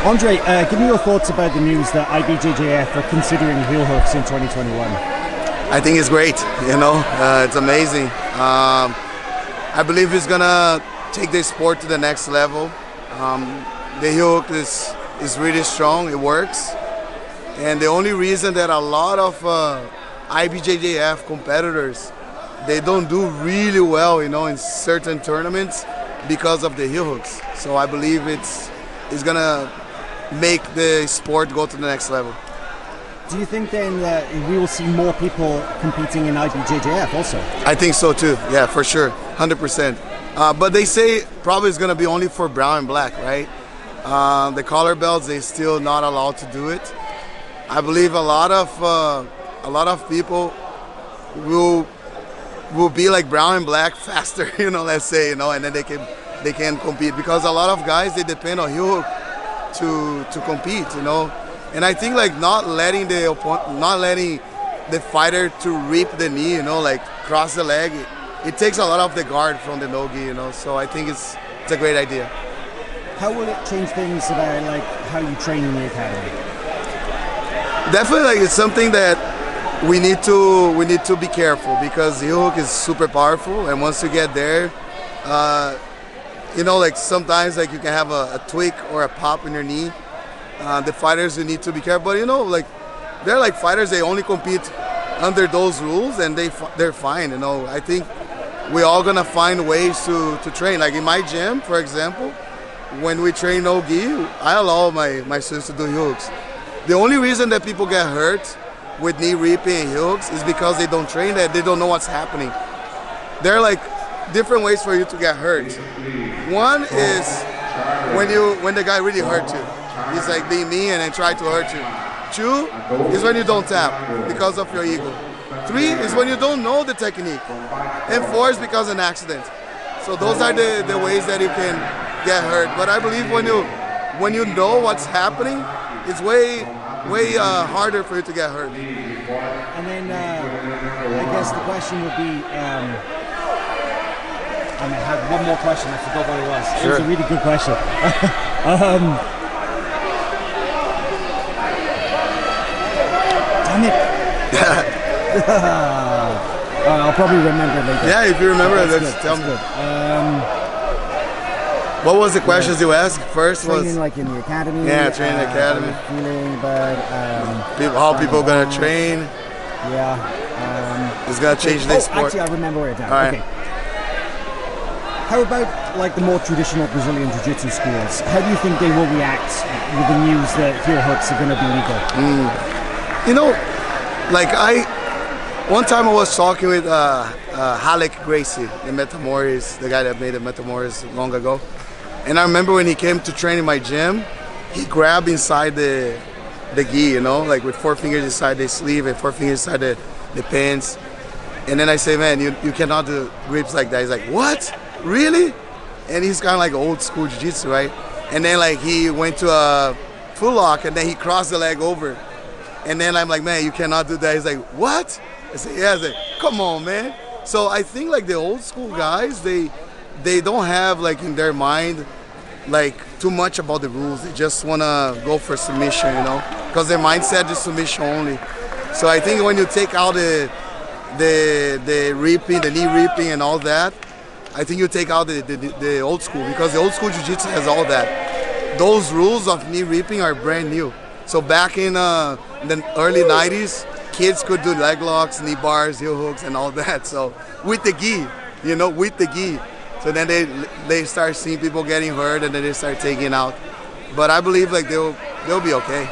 Andre, give me your thoughts about the news that IBJJF are considering heel hooks in 2021. I think it's great, it's amazing. I believe it's gonna take the sport to the next level. The heel hook is really strong, it works. And the only reason that a lot of IBJJF competitors, they don't do really well, in certain tournaments because of the heel hooks. So I believe it's gonna make the sport go to the next level. Do you think then that we will see more people competing in IBJJF also? I think so too, yeah, for sure, 100%. But they say probably it's gonna be only for brown and black, right? The color belts, they still not allowed to do it. I believe a lot of people will be like brown and black faster, let's say, and then they can compete, because a lot of guys, they depend on heel hook to compete, And I think like not letting the fighter to rip the knee, like cross the leg, it takes a lot of the guard from the no-gi, So I think it's a great idea. How will it change things about like how you train in the academy? Definitely, like it's something that we need to be careful, because the heel hook is super powerful, and once you get there, like sometimes like you can have a tweak or a pop in your knee. The fighters, you need to be careful, but like they're like fighters, they only compete under those rules, and they're fine. I think we're all gonna find ways to train. Like in my gym, for example, when we train no-gi, I allow my students to do heel hooks. The only reason that people get hurt with knee ripping and heel hooks is because they don't train, that they don't know what's happening. There are like different ways for you to get hurt. One is when the guy really hurts you. He's like being mean and then try to hurt you. Two is when you don't tap because of your ego. Three is when you don't know the technique. And four is because of an accident. So those are the ways that you can get hurt. But I believe when you know what's happening, it's way harder for you to get hurt. And then I guess the question would be, I had one more question, I forgot what it was. Sure. It was a really good question. Damn it. I'll probably remember it later. Yeah, if you remember, tell me. What was the questions you asked? First training was like in the academy. Yeah, training in the academy. Feeling about how people are gonna train. Yeah. It's gonna change the sport. Actually, I remember where it's at. All right. Okay. How about like the more traditional Brazilian jiu-jitsu schools? How do you think they will react with the news that heel hooks are going to be legal? One time I was talking with Halleck Gracie, the Metamoris, the guy that made the Metamoris long ago. And I remember when he came to train in my gym, he grabbed inside the gi, like with 4 fingers inside the sleeve and 4 fingers inside the pants. And then I say, man, you cannot do grips like that. He's like, what? Really? And he's kind of like old school jiu-jitsu, right? And then like he went to a full lock and then he crossed the leg over. And then I'm like, man, you cannot do that. He's like, what? I said, yeah. I said, come on, man. So I think like the old school guys, they don't have like in their mind like too much about the rules. They just want to go for submission, because their mindset is submission only. So I think when you take out the ripping, the knee ripping and all that, I think you take out the old school, because the old school jiu-jitsu has all that. Those rules of knee ripping are brand new. So back in the early 90s, kids could do leg locks, knee bars, heel hooks and all that. So with the gi, with the gi. So then they start seeing people getting hurt and then they start taking out. But I believe like they'll be okay.